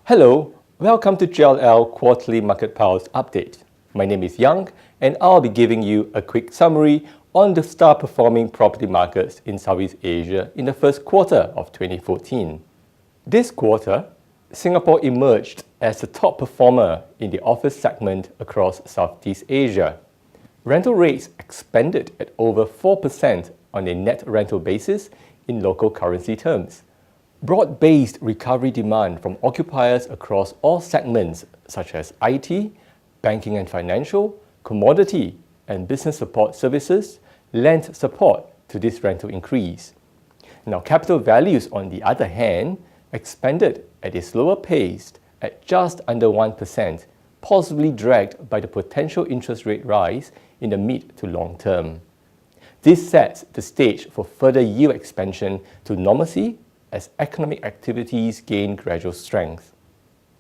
Hello, welcome to JLL Quarterly MarketPulse Update. My name is Liang, and I'll be giving you a quick summary on the star-performing property markets in Southeast Asia in the first quarter of 2014. This quarter, Singapore emerged as the top performer in the office segment across Southeast Asia. Rental rates expanded at over 4% on a net rental basis in local currency terms. Broad-based recovery demand from occupiers across all segments such as IT, banking and financial, commodity, and business support services lent support to this rental increase. Now, capital values, on the other hand, expanded at a slower pace at just under 1%, possibly dragged by the potential interest rate rise in the mid to long term. This sets the stage for further yield expansion to normalcy as economic activities gain gradual strength.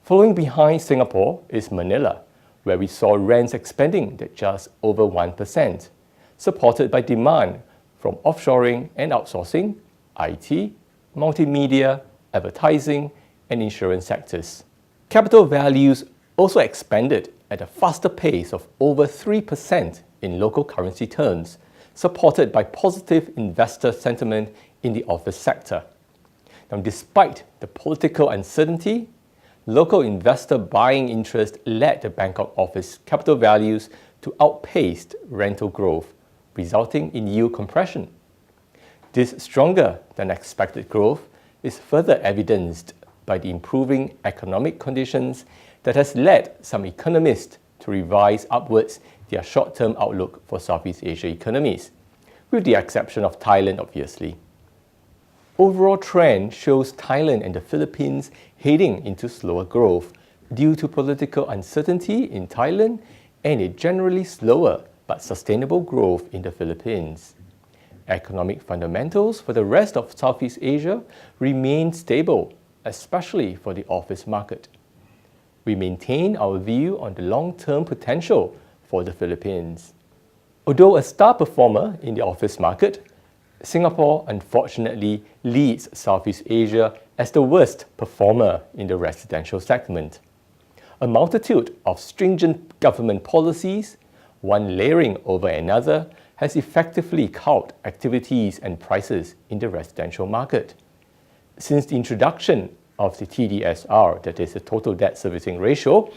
Following behind Singapore is Manila, where we saw rents expanding at just over 1%, supported by demand from offshoring and outsourcing, IT, multimedia, advertising, and insurance sectors. Capital values also expanded at a faster pace of over 3% in local currency terms, supported by positive investor sentiment in the office sector. Now, despite the political uncertainty, local investor buying interest led the Bangkok office capital values to outpace rental growth, resulting in yield compression. This stronger than expected growth is further evidenced by the improving economic conditions that has led some economists to revise upwards their short-term outlook for Southeast Asia economies, with the exception of Thailand, obviously. Overall trend shows Thailand and the Philippines heading into slower growth due to political uncertainty in Thailand and a generally slower but sustainable growth in the Philippines. Economic fundamentals for the rest of Southeast Asia remain stable, especially for the office market. We maintain our view on the long-term potential for the Philippines. Although a star performer in the office market, Singapore unfortunately leads Southeast Asia as the worst performer in the residential segment. A multitude of stringent government policies, one layering over another, has effectively culled activities and prices in the residential market. Since the introduction of the TDSR, that is the total debt servicing ratio,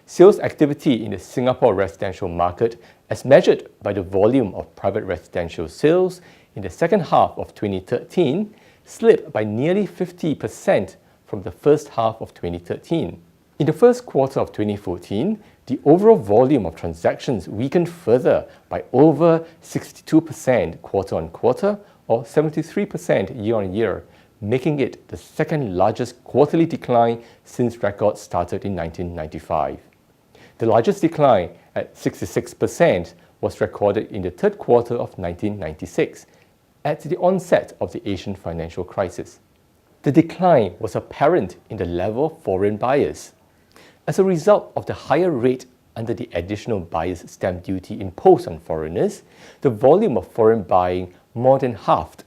sales activity in the Singapore residential market, as measured by the volume of private residential sales in the second half of 2013, slipped by nearly 50% from the first half of 2013. In the first quarter of 2014, the overall volume of transactions weakened further by over 62% quarter-on-quarter or 73% year-on-year, making it the second largest quarterly decline since records started in 1995. The largest decline, at 66%, was recorded in the third quarter of 1996, at the onset of the Asian financial crisis. The decline was apparent in the level of foreign buyers. As a result of the higher rate under the additional buyer's stamp duty imposed on foreigners, the volume of foreign buying more than halved,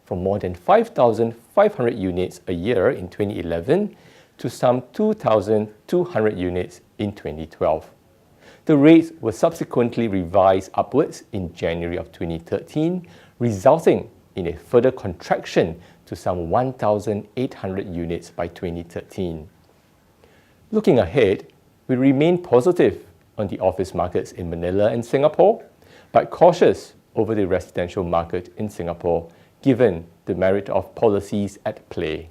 from more than 5,500 units a year in 2011 to some 2,200 units in 2012. The rates were subsequently revised upwards in January of 2013, resulting in a further contraction to some 1,800 units by 2013. Looking ahead, we remain positive on the office markets in Manila and Singapore, but cautious over the residential market in Singapore, given the merit of policies at play.